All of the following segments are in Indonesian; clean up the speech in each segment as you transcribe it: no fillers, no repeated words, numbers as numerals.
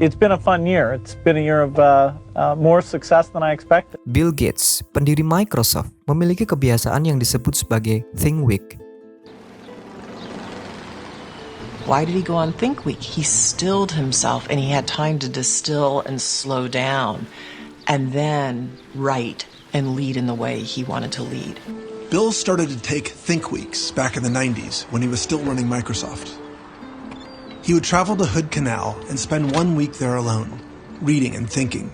It's been a fun year. It's been a year of more success than I expected. Bill Gates, pendiri Microsoft, memiliki kebiasaan yang disebut sebagai Think Week. Why did he go on Think Week? He stilled himself and he had time to distill and slow down and then write and lead in the way he wanted to lead. Bill started to take Think Weeks back in the 90s when he was still running Microsoft. He would travel to Hood Canal and spend 1 week there alone, reading and thinking.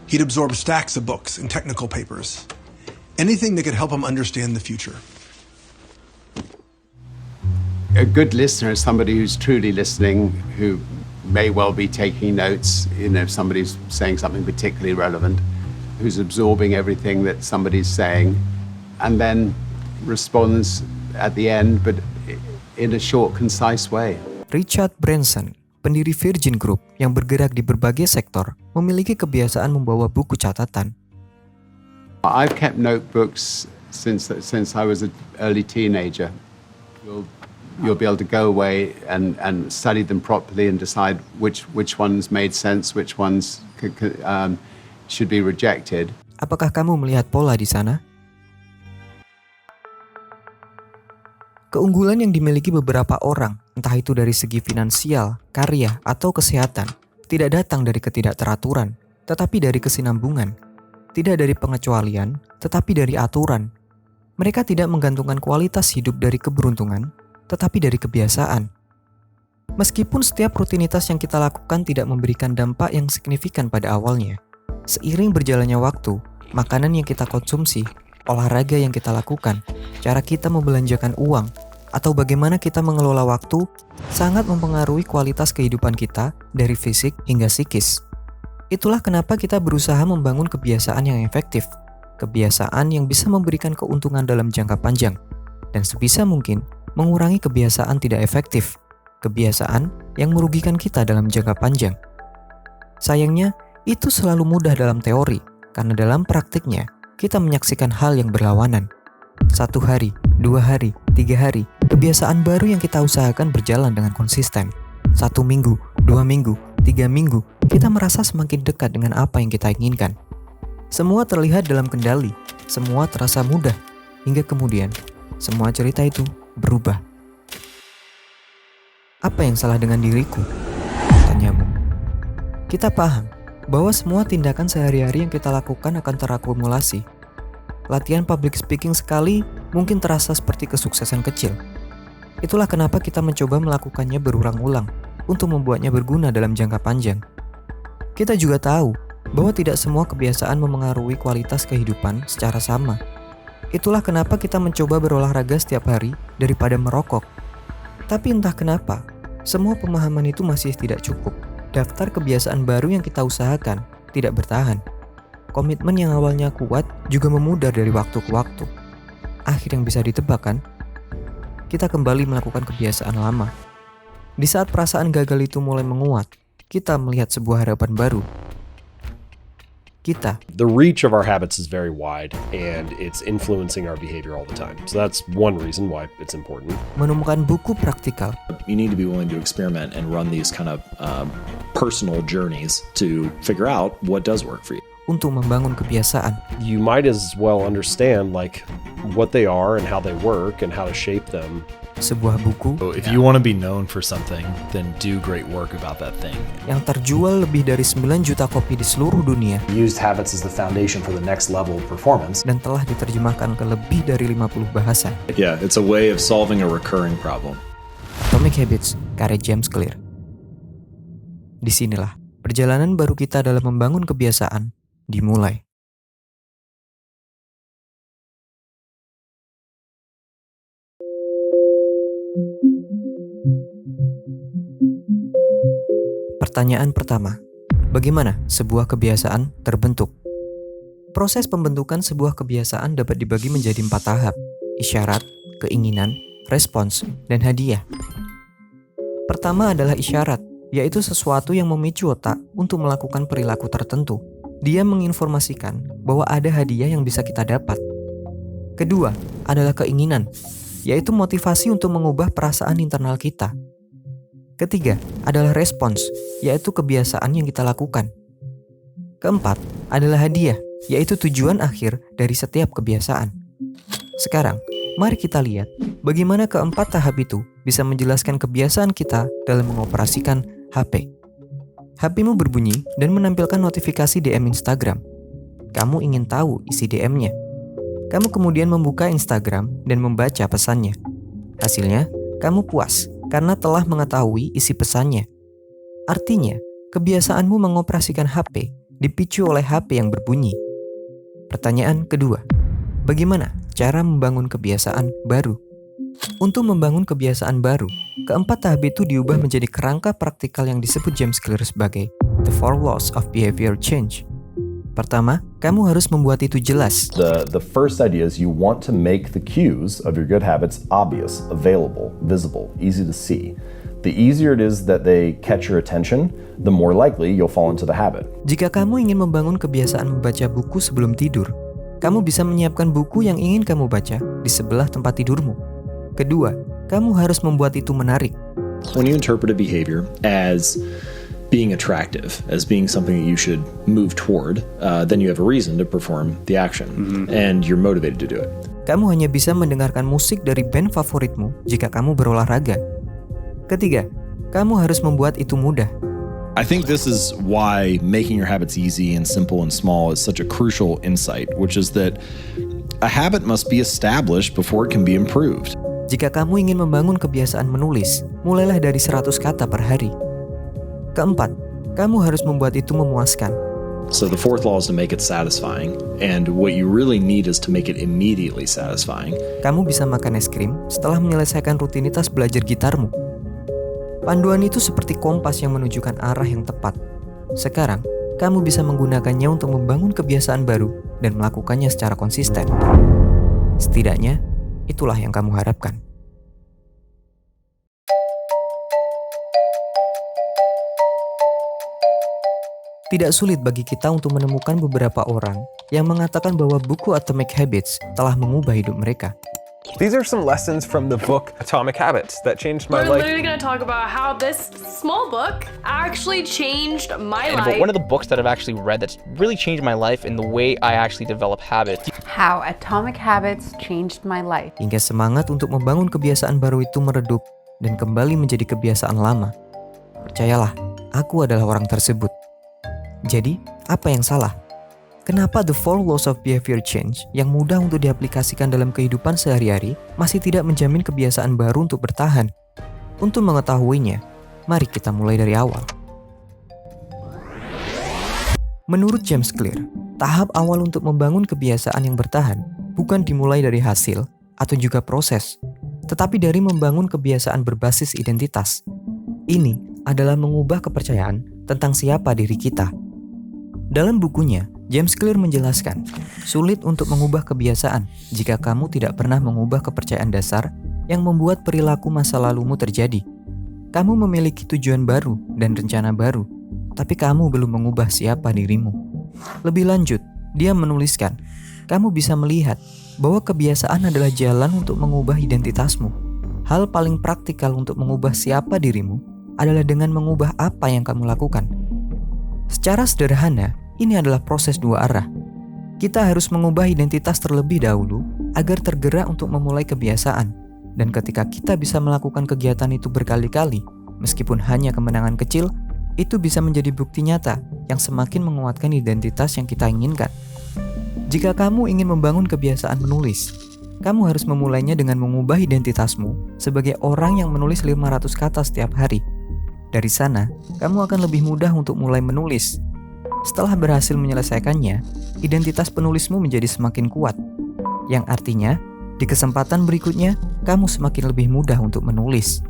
He'd absorb stacks of books and technical papers, anything that could help him understand the future. A good listener is somebody who's truly listening, who may well be taking notes, if somebody's saying something particularly relevant, who's absorbing everything that somebody's saying, and then responds at the end, but in a short, concise way. Richard Branson, pendiri Virgin Group yang bergerak di berbagai sektor, memiliki kebiasaan membawa buku catatan. I've kept notebooks since I was an early teenager. You'll be able to go away and study them properly and decide which ones made sense, which ones should be rejected. Apakah kamu melihat pola di sana? Keunggulan yang dimiliki beberapa orang, entah itu dari segi finansial, karya, atau kesehatan, tidak datang dari ketidakteraturan, tetapi dari kesinambungan. Tidak dari pengecualian, tetapi dari aturan. Mereka tidak menggantungkan kualitas hidup dari keberuntungan, tetapi dari kebiasaan. Meskipun setiap rutinitas yang kita lakukan tidak memberikan dampak yang signifikan pada awalnya, seiring berjalannya waktu, makanan yang kita konsumsi, olahraga yang kita lakukan, cara kita membelanjakan uang, atau bagaimana kita mengelola waktu sangat mempengaruhi kualitas kehidupan kita dari fisik hingga psikis. Itulah kenapa kita berusaha membangun kebiasaan yang efektif, kebiasaan yang bisa memberikan keuntungan dalam jangka panjang, dan sebisa mungkin mengurangi kebiasaan tidak efektif, kebiasaan yang merugikan kita dalam jangka panjang. Sayangnya, itu selalu mudah dalam teori, karena dalam praktiknya, kita menyaksikan hal yang berlawanan. 1 hari, 2 hari, 3 hari, kebiasaan baru yang kita usahakan berjalan dengan konsisten. 1 minggu, 2 minggu, 3 minggu, kita merasa semakin dekat dengan apa yang kita inginkan. Semua terlihat dalam kendali, semua terasa mudah, hingga kemudian, semua cerita itu berubah. Apa yang salah dengan diriku? Tanyamu. Kita paham bahwa semua tindakan sehari-hari yang kita lakukan akan terakumulasi. Latihan public speaking sekali mungkin terasa seperti kesuksesan kecil. Itulah kenapa kita mencoba melakukannya berulang-ulang untuk membuatnya berguna dalam jangka panjang. Kita juga tahu bahwa tidak semua kebiasaan memengaruhi kualitas kehidupan secara sama. Itulah kenapa kita mencoba berolahraga setiap hari daripada merokok. Tapi entah kenapa, semua pemahaman itu masih tidak cukup. Daftar kebiasaan baru yang kita usahakan tidak bertahan. Komitmen yang awalnya kuat juga memudar dari waktu ke waktu. Akhir yang bisa ditebak kan? Kita kembali melakukan kebiasaan lama. Di saat perasaan gagal itu mulai menguat, kita melihat sebuah harapan baru. The reach of our habits is very wide and it's influencing our behavior all the time. So that's one reason why it's important. Menemukan buku praktikal. You need to be willing to experiment and run these kind of personal journeys to figure out what does work for you. Untuk membangun kebiasaan. You might as well understand what they are and how they work and how to shape them. Sebuah buku If you want to be known for something, then do great work about that thing. yang terjual lebih dari 9 juta kopi di seluruh dunia Used habits as the foundation for the next level of performance. dan telah diterjemahkan ke lebih dari 50 bahasa. Yeah, it's a way of solving a recurring problem. Atomic Habits, karya James Clear. Disinilah perjalanan baru kita dalam membangun kebiasaan dimulai. Pertanyaan pertama, bagaimana sebuah kebiasaan terbentuk? Proses pembentukan sebuah kebiasaan dapat dibagi menjadi 4 tahap: isyarat, keinginan, respons, dan hadiah. Pertama adalah isyarat, yaitu sesuatu yang memicu otak untuk melakukan perilaku tertentu. Dia menginformasikan bahwa ada hadiah yang bisa kita dapat. Kedua adalah keinginan, yaitu motivasi untuk mengubah perasaan internal kita. Ketiga adalah respons, yaitu kebiasaan yang kita lakukan. Keempat adalah hadiah, yaitu tujuan akhir dari setiap kebiasaan. Sekarang, mari kita lihat bagaimana keempat tahap itu bisa menjelaskan kebiasaan kita dalam mengoperasikan HP. HP-mu berbunyi dan menampilkan notifikasi DM Instagram. Kamu ingin tahu isi DM-nya. Kamu kemudian membuka Instagram dan membaca pesannya. Hasilnya, kamu puas karena telah mengetahui isi pesannya. Artinya, kebiasaanmu mengoperasikan HP dipicu oleh HP yang berbunyi. Pertanyaan kedua, bagaimana cara membangun kebiasaan baru? Untuk membangun kebiasaan baru, keempat tahap itu diubah menjadi kerangka praktikal yang disebut James Clear sebagai The 4 Laws of Behavior Change. Pertama, kamu harus membuat itu jelas. The first idea is you want to make the cues of your good habits obvious, available, visible, easy to see. The easier it is that they catch your attention, the more likely you'll fall into the habit. Jika kamu ingin membangun kebiasaan membaca buku sebelum tidur, kamu bisa menyiapkan buku yang ingin kamu baca di sebelah tempat tidurmu. Kedua, kamu harus membuat itu menarik. When you interpret a behavior as being attractive, as being something that you should move toward, then you have a reason to perform the action, and you're motivated to do it. Kamu hanya bisa mendengarkan musik dari band favoritmu jika kamu berolahraga. Ketiga, kamu harus membuat itu mudah. I think this is why making your habits easy and simple and small is such a crucial insight, which is that a habit must be established before it can be improved. Jika kamu ingin membangun kebiasaan menulis, mulailah dari 100 kata per hari. Keempat, kamu harus membuat itu memuaskan. So the fourth law is to make it satisfying, and what you really need is to make it immediately satisfying. Kamu bisa makan es krim setelah menyelesaikan rutinitas belajar gitarmu. Panduan itu seperti kompas yang menunjukkan arah yang tepat. Sekarang, kamu bisa menggunakannya untuk membangun kebiasaan baru dan melakukannya secara konsisten. Setidaknya, itulah yang kamu harapkan. Tidak sulit bagi kita untuk menemukan beberapa orang yang mengatakan bahwa buku Atomic Habits telah mengubah hidup mereka. These are some lessons from the book Atomic Habits that changed my life. We're literally going to talk about how this small book actually changed my life. But one of the books that I've actually read that's really changed my life in the way I actually develop habits. How Atomic Habits changed my life. Hingga semangat untuk membangun kebiasaan baru itu meredup dan kembali menjadi kebiasaan lama. Percayalah, aku adalah orang tersebut. Jadi, apa yang salah? Kenapa The 4 Laws of Behavior Change yang mudah untuk diaplikasikan dalam kehidupan sehari-hari masih tidak menjamin kebiasaan baru untuk bertahan? Untuk mengetahuinya, mari kita mulai dari awal. Menurut James Clear, tahap awal untuk membangun kebiasaan yang bertahan bukan dimulai dari hasil atau juga proses, tetapi dari membangun kebiasaan berbasis identitas. Ini adalah mengubah kepercayaan tentang siapa diri kita. Dalam bukunya, James Clear menjelaskan, sulit untuk mengubah kebiasaan jika kamu tidak pernah mengubah kepercayaan dasar yang membuat perilaku masa lalumu terjadi. Kamu memiliki tujuan baru dan rencana baru, tapi kamu belum mengubah siapa dirimu. Lebih lanjut, dia menuliskan, kamu bisa melihat bahwa kebiasaan adalah jalan untuk mengubah identitasmu. Hal paling praktikal untuk mengubah siapa dirimu adalah dengan mengubah apa yang kamu lakukan. Secara sederhana, ini adalah proses dua arah. Kita harus mengubah identitas terlebih dahulu agar tergerak untuk memulai kebiasaan. Dan ketika kita bisa melakukan kegiatan itu berkali-kali, meskipun hanya kemenangan kecil, itu bisa menjadi bukti nyata yang semakin menguatkan identitas yang kita inginkan. Jika kamu ingin membangun kebiasaan menulis, kamu harus memulainya dengan mengubah identitasmu sebagai orang yang menulis 500 kata setiap hari. Dari sana, kamu akan lebih mudah untuk mulai menulis. Setelah berhasil menyelesaikannya, identitas penulismu menjadi semakin kuat. Yang artinya, di kesempatan berikutnya, kamu semakin lebih mudah untuk menulis.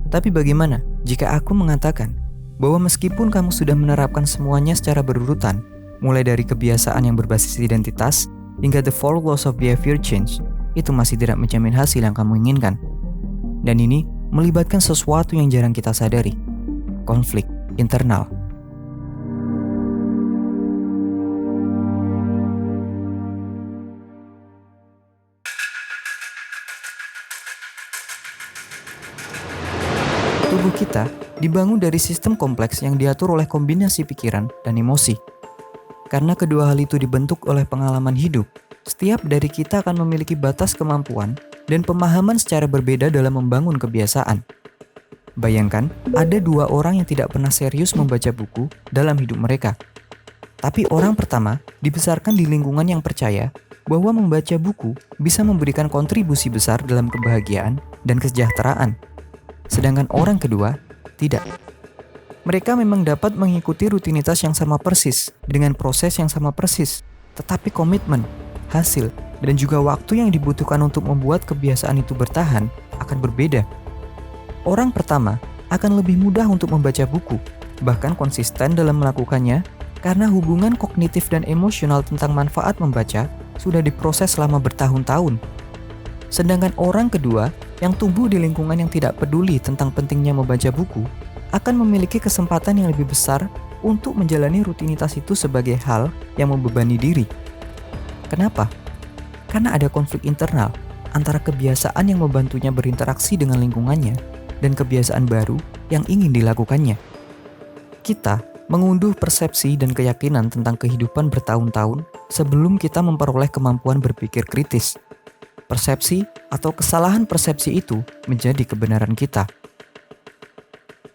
Tapi bagaimana jika aku mengatakan bahwa meskipun kamu sudah menerapkan semuanya secara berurutan, mulai dari kebiasaan yang berbasis identitas hingga The 4 Laws of Behavior Change, itu masih tidak menjamin hasil yang kamu inginkan. Dan ini melibatkan sesuatu yang jarang kita sadari, konflik internal. Tubuh kita dibangun dari sistem kompleks yang diatur oleh kombinasi pikiran dan emosi. Karena kedua hal itu dibentuk oleh pengalaman hidup, setiap dari kita akan memiliki batas kemampuan dan pemahaman secara berbeda dalam membangun kebiasaan. Bayangkan, ada 2 orang yang tidak pernah serius membaca buku dalam hidup mereka. Tapi orang pertama dibesarkan di lingkungan yang percaya bahwa membaca buku bisa memberikan kontribusi besar dalam kebahagiaan dan kesejahteraan. Sedangkan orang kedua tidak. Mereka memang dapat mengikuti rutinitas yang sama persis, dengan proses yang sama persis, tetapi komitmen, hasil, dan juga waktu yang dibutuhkan untuk membuat kebiasaan itu bertahan akan berbeda. Orang pertama akan lebih mudah untuk membaca buku, bahkan konsisten dalam melakukannya karena hubungan kognitif dan emosional tentang manfaat membaca sudah diproses selama bertahun-tahun. Sedangkan orang kedua yang tumbuh di lingkungan yang tidak peduli tentang pentingnya membaca buku akan memiliki kesempatan yang lebih besar untuk menjalani rutinitas itu sebagai hal yang membebani diri. Kenapa? Karena ada konflik internal antara kebiasaan yang membantunya berinteraksi dengan lingkungannya dan kebiasaan baru yang ingin dilakukannya. Kita mengunduh persepsi dan keyakinan tentang kehidupan bertahun-tahun sebelum kita memperoleh kemampuan berpikir kritis. Persepsi atau kesalahan persepsi itu menjadi kebenaran kita.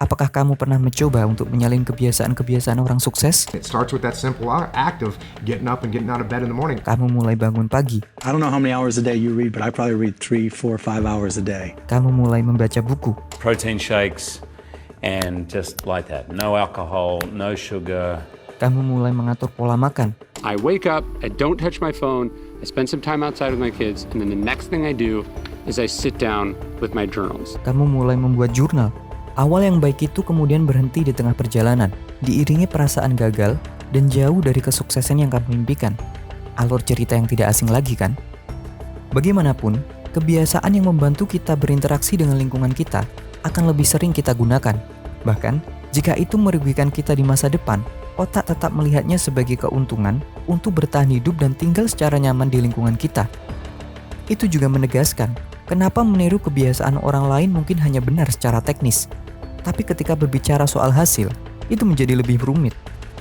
Apakah kamu pernah mencoba untuk menyalin kebiasaan-kebiasaan orang sukses? It starts with that simple act of getting up and getting out of bed in the morning. Kamu mulai bangun pagi. I don't know how many hours a day you read, but I probably read 3, 4, 5 hours a day. Kamu mulai membaca buku. Protein shakes and just like that. No alcohol, no sugar. Kamu mulai mengatur pola makan. I wake up, I don't touch my phone, I spend some time outside with my kids, and then the next thing I do is I sit down with my journals. Kamu mulai membuat jurnal. Awal yang baik itu kemudian berhenti di tengah perjalanan, diiringi perasaan gagal dan jauh dari kesuksesan yang kamu impikan. Alur cerita yang tidak asing lagi kan? Bagaimanapun, kebiasaan yang membantu kita berinteraksi dengan lingkungan kita akan lebih sering kita gunakan. Bahkan, jika itu merugikan kita di masa depan, otak tetap melihatnya sebagai keuntungan untuk bertahan hidup dan tinggal secara nyaman di lingkungan kita. Itu juga menegaskan kenapa meniru kebiasaan orang lain mungkin hanya benar secara teknis. Tapi ketika berbicara soal hasil, itu menjadi lebih rumit.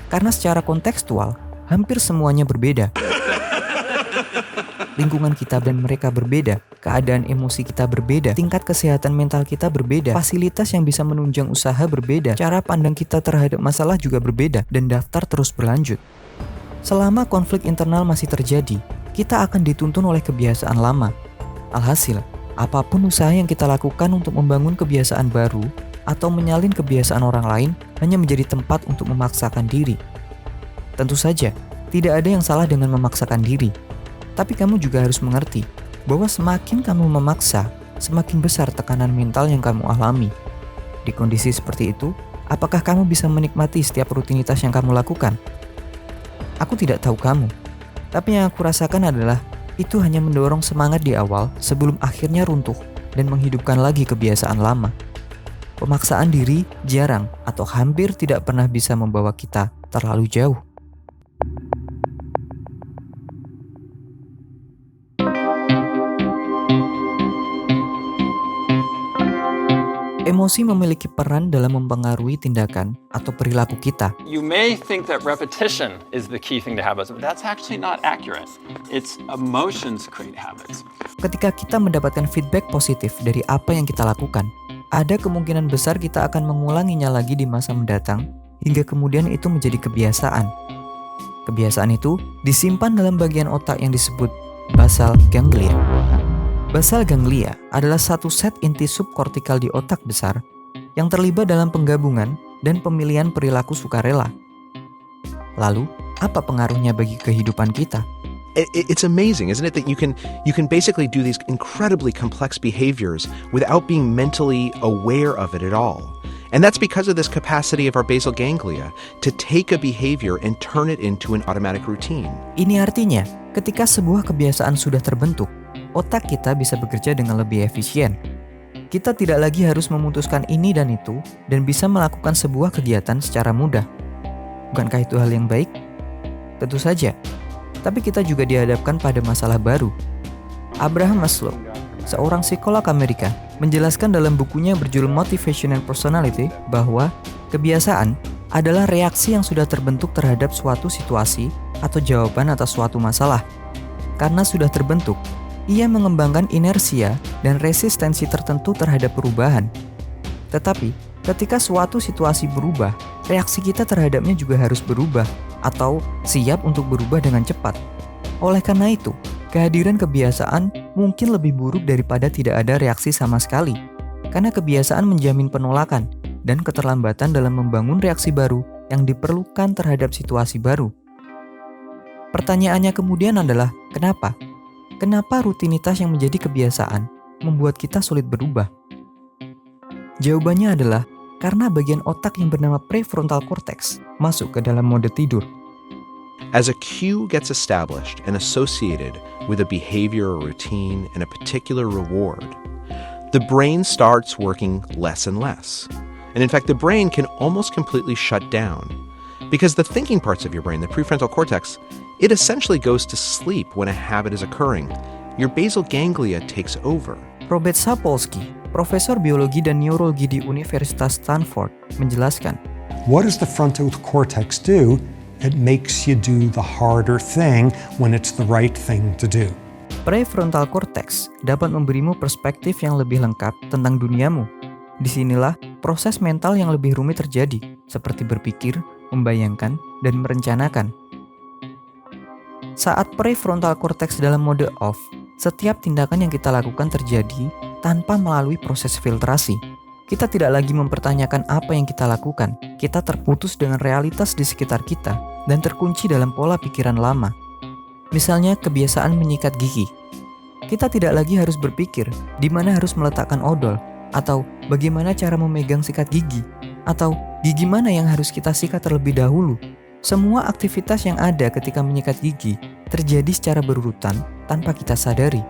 Karena secara kontekstual, hampir semuanya berbeda. Lingkungan kita dan mereka berbeda, keadaan emosi kita berbeda, tingkat kesehatan mental kita berbeda, fasilitas yang bisa menunjang usaha berbeda, cara pandang kita terhadap masalah juga berbeda, dan daftar terus berlanjut. Selama konflik internal masih terjadi, kita akan dituntun oleh kebiasaan lama. Alhasil, apapun usaha yang kita lakukan untuk membangun kebiasaan baru atau menyalin kebiasaan orang lain hanya menjadi tempat untuk memaksakan diri. Tentu saja, tidak ada yang salah dengan memaksakan diri. Tapi kamu juga harus mengerti bahwa semakin kamu memaksa, semakin besar tekanan mental yang kamu alami. Di kondisi seperti itu, apakah kamu bisa menikmati setiap rutinitas yang kamu lakukan? Aku tidak tahu kamu, tapi yang aku rasakan adalah itu hanya mendorong semangat di awal sebelum akhirnya runtuh dan menghidupkan lagi kebiasaan lama. Pemaksaan diri jarang atau hampir tidak pernah bisa membawa kita terlalu jauh. Emosi memiliki peran dalam mempengaruhi tindakan atau perilaku kita. You may think that repetition is the key thing to habits, but that's actually not accurate. It's emotions create habits. Ketika kita mendapatkan feedback positif dari apa yang kita lakukan, ada kemungkinan besar kita akan mengulanginya lagi di masa mendatang hingga kemudian itu menjadi kebiasaan. Kebiasaan itu disimpan dalam bagian otak yang disebut basal ganglia. Basal ganglia adalah satu set inti subkortikal di otak besar yang terlibat dalam penggabungan dan pemilihan perilaku sukarela. Lalu, apa pengaruhnya bagi kehidupan kita? It's amazing, isn't it, that you can basically do these incredibly complex behaviors without being mentally aware of it at all. And that's because of this capacity of our basal ganglia to take a behavior and turn it into an automatic routine. Ini artinya, ketika sebuah kebiasaan sudah terbentuk, otak kita bisa bekerja dengan lebih efisien. Kita tidak lagi harus memutuskan ini dan itu dan bisa melakukan sebuah kegiatan secara mudah. Bukankah itu hal yang baik? Tentu saja. Tapi kita juga dihadapkan pada masalah baru. Abraham Maslow, seorang psikolog Amerika, menjelaskan dalam bukunya berjudul Motivation and Personality bahwa kebiasaan adalah reaksi yang sudah terbentuk terhadap suatu situasi atau jawaban atas suatu masalah. Karena sudah terbentuk, ia mengembangkan inersia dan resistensi tertentu terhadap perubahan. Tetapi, ketika suatu situasi berubah, reaksi kita terhadapnya juga harus berubah atau siap untuk berubah dengan cepat. Oleh karena itu, kehadiran kebiasaan mungkin lebih buruk daripada tidak ada reaksi sama sekali, karena kebiasaan menjamin penolakan dan keterlambatan dalam membangun reaksi baru yang diperlukan terhadap situasi baru. Pertanyaannya kemudian adalah, kenapa? Kenapa rutinitas yang menjadi kebiasaan membuat kita sulit berubah? Jawabannya adalah karena bagian otak yang bernama prefrontal cortex masuk ke dalam mode tidur. As a cue gets established and associated with a behavior or routine and a particular reward, the brain starts working less and less. And in fact, the brain can almost completely shut down because the thinking parts of your brain, the prefrontal cortex, it essentially goes to sleep when a habit is occurring. Your basal ganglia takes over. Robert Sapolsky, profesor biologi dan neurologi di Universitas Stanford, menjelaskan, what does the frontal cortex do? It makes you do the harder thing when it's the right thing to do. Prefrontal cortex dapat memberimu perspektif yang lebih lengkap tentang duniamu. Disinilah proses mental yang lebih rumit terjadi, seperti berpikir, membayangkan, dan merencanakan. Saat prefrontal cortex dalam mode off, setiap tindakan yang kita lakukan terjadi tanpa melalui proses filtrasi. Kita tidak lagi mempertanyakan apa yang kita lakukan. Kita terputus dengan realitas di sekitar kita dan terkunci dalam pola pikiran lama. Misalnya kebiasaan menyikat gigi. Kita tidak lagi harus berpikir di mana harus meletakkan odol, atau bagaimana cara memegang sikat gigi, atau gigi mana yang harus kita sikat terlebih dahulu. Semua aktivitas yang ada ketika menyikat gigi terjadi secara berurutan tanpa kita sadari.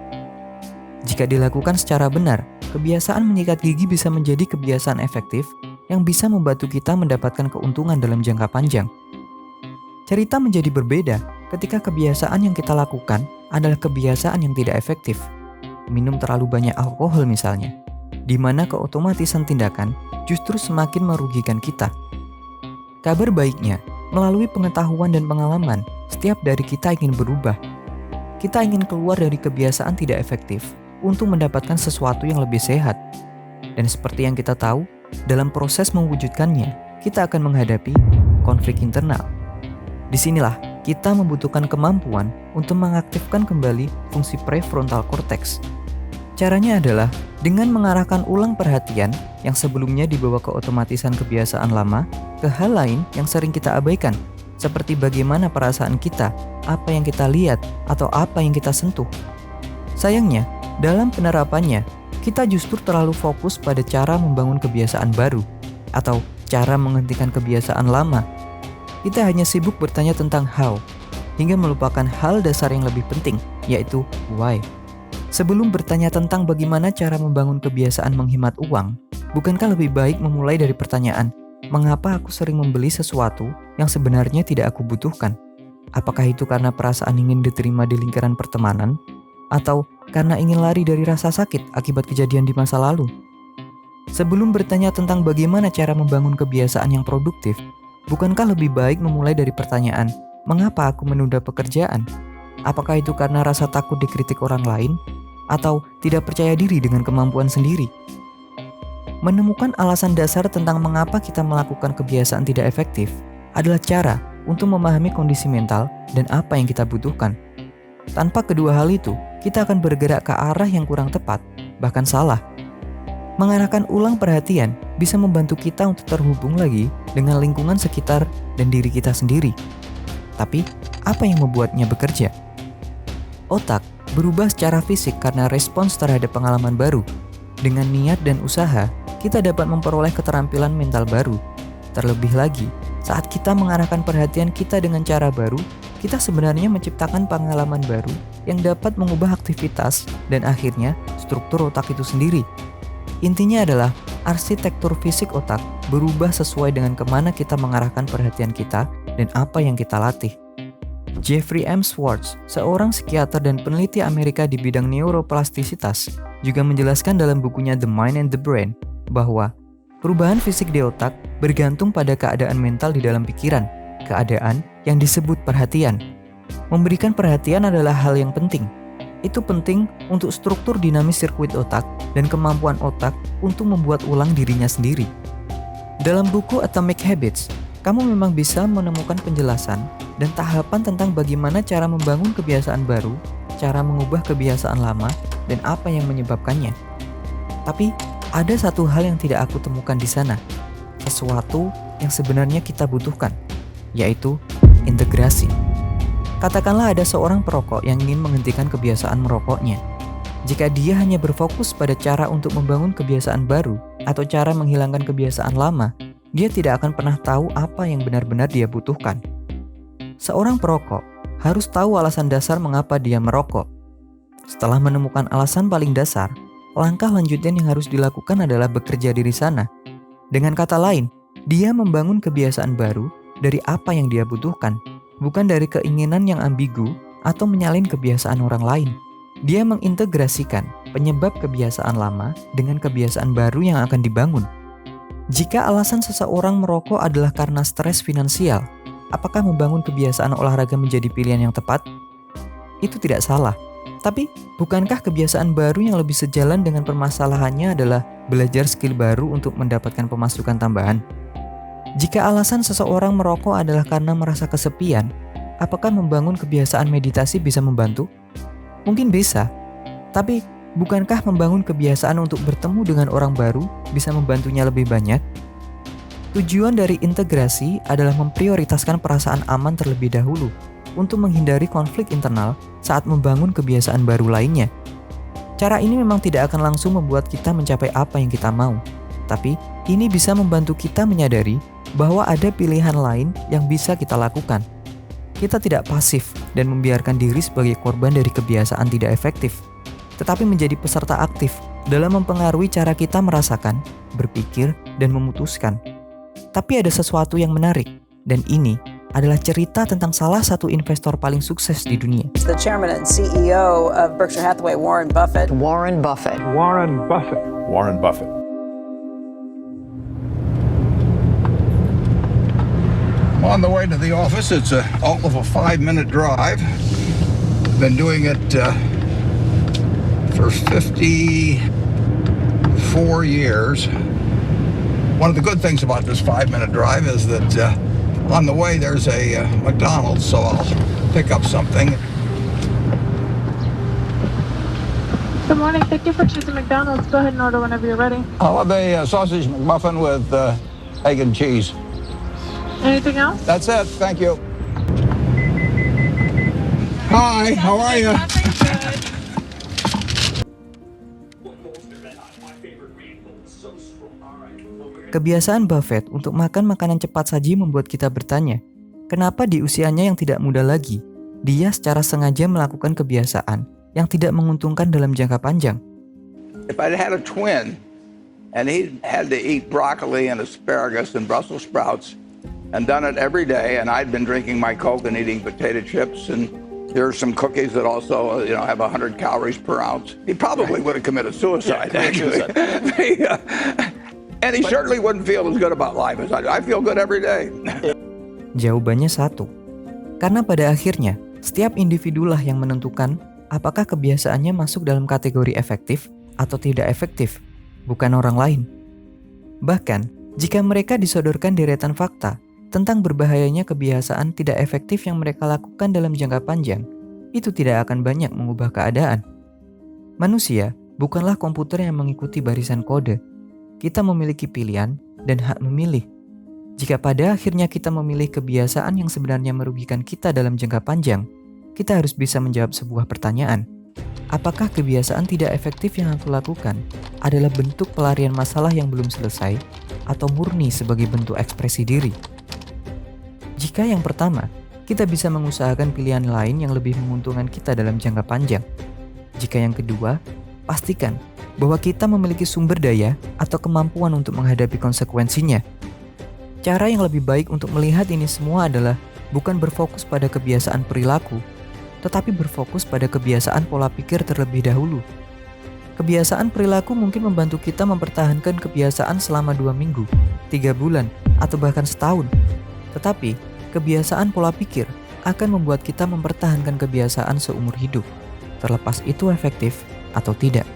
Jika dilakukan secara benar, kebiasaan menyikat gigi bisa menjadi kebiasaan efektif yang bisa membantu kita mendapatkan keuntungan dalam jangka panjang. Cerita menjadi berbeda ketika kebiasaan yang kita lakukan adalah kebiasaan yang tidak efektif. Minum terlalu banyak alkohol misalnya, di mana keotomatisan tindakan justru semakin merugikan kita. Kabar baiknya, melalui pengetahuan dan pengalaman, setiap dari kita ingin berubah. Kita ingin keluar dari kebiasaan tidak efektif untuk mendapatkan sesuatu yang lebih sehat. Dan seperti yang kita tahu, dalam proses mewujudkannya, kita akan menghadapi konflik internal. Disinilah kita membutuhkan kemampuan untuk mengaktifkan kembali fungsi prefrontal cortex. Caranya adalah dengan mengarahkan ulang perhatian yang sebelumnya dibawa ke otomatisan kebiasaan lama ke hal lain yang sering kita abaikan, seperti bagaimana perasaan kita, apa yang kita lihat, atau apa yang kita sentuh. Sayangnya, dalam penerapannya, kita justru terlalu fokus pada cara membangun kebiasaan baru atau cara menghentikan kebiasaan lama. Kita hanya sibuk bertanya tentang how, hingga melupakan hal dasar yang lebih penting, yaitu why. Sebelum bertanya tentang bagaimana cara membangun kebiasaan menghemat uang, bukankah lebih baik memulai dari pertanyaan, mengapa aku sering membeli sesuatu yang sebenarnya tidak aku butuhkan? Apakah itu karena perasaan ingin diterima di lingkaran pertemanan? Atau karena ingin lari dari rasa sakit akibat kejadian di masa lalu? Sebelum bertanya tentang bagaimana cara membangun kebiasaan yang produktif, bukankah lebih baik memulai dari pertanyaan, mengapa aku menunda pekerjaan? Apakah itu karena rasa takut dikritik orang lain? Atau tidak percaya diri dengan kemampuan sendiri? Menemukan alasan dasar tentang mengapa kita melakukan kebiasaan tidak efektif adalah cara untuk memahami kondisi mental dan apa yang kita butuhkan. Tanpa kedua hal itu, kita akan bergerak ke arah yang kurang tepat, bahkan salah. Mengarahkan ulang perhatian bisa membantu kita untuk terhubung lagi dengan lingkungan sekitar dan diri kita sendiri. Tapi, apa yang membuatnya bekerja? Otak berubah secara fisik karena respons terhadap pengalaman baru. Dengan niat dan usaha, kita dapat memperoleh keterampilan mental baru. Terlebih lagi, saat kita mengarahkan perhatian kita dengan cara baru, kita sebenarnya menciptakan pengalaman baru yang dapat mengubah aktivitas dan akhirnya struktur otak itu sendiri. Intinya adalah arsitektur fisik otak berubah sesuai dengan kemana kita mengarahkan perhatian kita dan apa yang kita latih. Jeffrey M. Schwartz, seorang psikiater dan peneliti Amerika di bidang neuroplastisitas, juga menjelaskan dalam bukunya The Mind and the Brain bahwa perubahan fisik di otak bergantung pada keadaan mental di dalam pikiran, keadaan yang disebut perhatian. Memberikan perhatian adalah hal yang penting. Itu penting untuk struktur dinamis sirkuit otak dan kemampuan otak untuk membuat ulang dirinya sendiri. Dalam buku Atomic Habits, kamu memang bisa menemukan penjelasan dan tahapan tentang bagaimana cara membangun kebiasaan baru, cara mengubah kebiasaan lama, dan apa yang menyebabkannya. Tapi, ada satu hal yang tidak aku temukan di sana, sesuatu yang sebenarnya kita butuhkan, yaitu integrasi. Katakanlah ada seorang perokok yang ingin menghentikan kebiasaan merokoknya. Jika dia hanya berfokus pada cara untuk membangun kebiasaan baru atau cara menghilangkan kebiasaan lama, dia tidak akan pernah tahu apa yang benar-benar dia butuhkan. Seorang perokok harus tahu alasan dasar mengapa dia merokok. Setelah menemukan alasan paling dasar, langkah lanjutan yang harus dilakukan adalah bekerja di sana. Dengan kata lain, dia membangun kebiasaan baru dari apa yang dia butuhkan, bukan dari keinginan yang ambigu atau menyalin kebiasaan orang lain. Dia mengintegrasikan penyebab kebiasaan lama dengan kebiasaan baru yang akan dibangun. Jika alasan seseorang merokok adalah karena stres finansial, apakah membangun kebiasaan olahraga menjadi pilihan yang tepat? Itu tidak salah. Tapi, bukankah kebiasaan baru yang lebih sejalan dengan permasalahannya adalah belajar skill baru untuk mendapatkan pemasukan tambahan? Jika alasan seseorang merokok adalah karena merasa kesepian, apakah membangun kebiasaan meditasi bisa membantu? Mungkin bisa, tapi bukankah membangun kebiasaan untuk bertemu dengan orang baru bisa membantunya lebih banyak? Tujuan dari integrasi adalah memprioritaskan perasaan aman terlebih dahulu untuk menghindari konflik internal saat membangun kebiasaan baru lainnya. Cara ini memang tidak akan langsung membuat kita mencapai apa yang kita mau, tapi ini bisa membantu kita menyadari bahwa ada pilihan lain yang bisa kita lakukan. Kita tidak pasif dan membiarkan diri sebagai korban dari kebiasaan tidak efektif, tetapi menjadi peserta aktif dalam mempengaruhi cara kita merasakan, berpikir, dan memutuskan. Tapi ada sesuatu yang menarik, dan ini adalah cerita tentang salah satu investor paling sukses di dunia. The chairman and CEO of Berkshire Hathaway, Warren Buffett. Warren Buffett. Warren Buffett. Warren Buffett. I'm on the way to the office. It's all of a 5-minute drive. Been doing it for 54 years. One of the good things about this 5-minute drive is that on the way there's a McDonald's, so I'll pick up something. Good morning. Thank you for choosing McDonald's. Go ahead and order whenever you're ready. I'll have a sausage McMuffin with egg and cheese. Anything else? That's it. Thank you. Hi, how are you? Kebiasaan Buffett untuk makan makanan cepat saji membuat kita bertanya, kenapa di usianya yang tidak muda lagi, dia secara sengaja melakukan kebiasaan yang tidak menguntungkan dalam jangka panjang. If I'd had a twin and he had to eat broccoli and asparagus and Brussels sprouts and done it every day, and I'd been drinking my Coke and eating potato chips, and there's some cookies that also, have 100 calories per ounce, he probably would have committed suicide, actually. And he certainly wouldn't feel as good about life as I feel good every day. Jawabannya satu. Karena pada akhirnya, setiap individulah yang menentukan apakah kebiasaannya masuk dalam kategori efektif atau tidak efektif, bukan orang lain. Bahkan, jika mereka disodorkan deretan fakta tentang berbahayanya kebiasaan tidak efektif yang mereka lakukan dalam jangka panjang, itu tidak akan banyak mengubah keadaan. Manusia bukanlah komputer yang mengikuti barisan kode. Kita memiliki pilihan dan hak memilih. Jika pada akhirnya kita memilih kebiasaan yang sebenarnya merugikan kita dalam jangka panjang, kita harus bisa menjawab sebuah pertanyaan. Apakah kebiasaan tidak efektif yang aku lakukan adalah bentuk pelarian masalah yang belum selesai atau murni sebagai bentuk ekspresi diri? Jika yang pertama, kita bisa mengusahakan pilihan lain yang lebih menguntungkan kita dalam jangka panjang. Jika yang kedua, pastikan bahwa kita memiliki sumber daya atau kemampuan untuk menghadapi konsekuensinya. Cara yang lebih baik untuk melihat ini semua adalah bukan berfokus pada kebiasaan perilaku, tetapi berfokus pada kebiasaan pola pikir terlebih dahulu. Kebiasaan perilaku mungkin membantu kita mempertahankan kebiasaan selama 2 minggu, 3 bulan, atau bahkan setahun. Tetapi, kebiasaan pola pikir akan membuat kita mempertahankan kebiasaan seumur hidup, terlepas itu efektif atau tidak.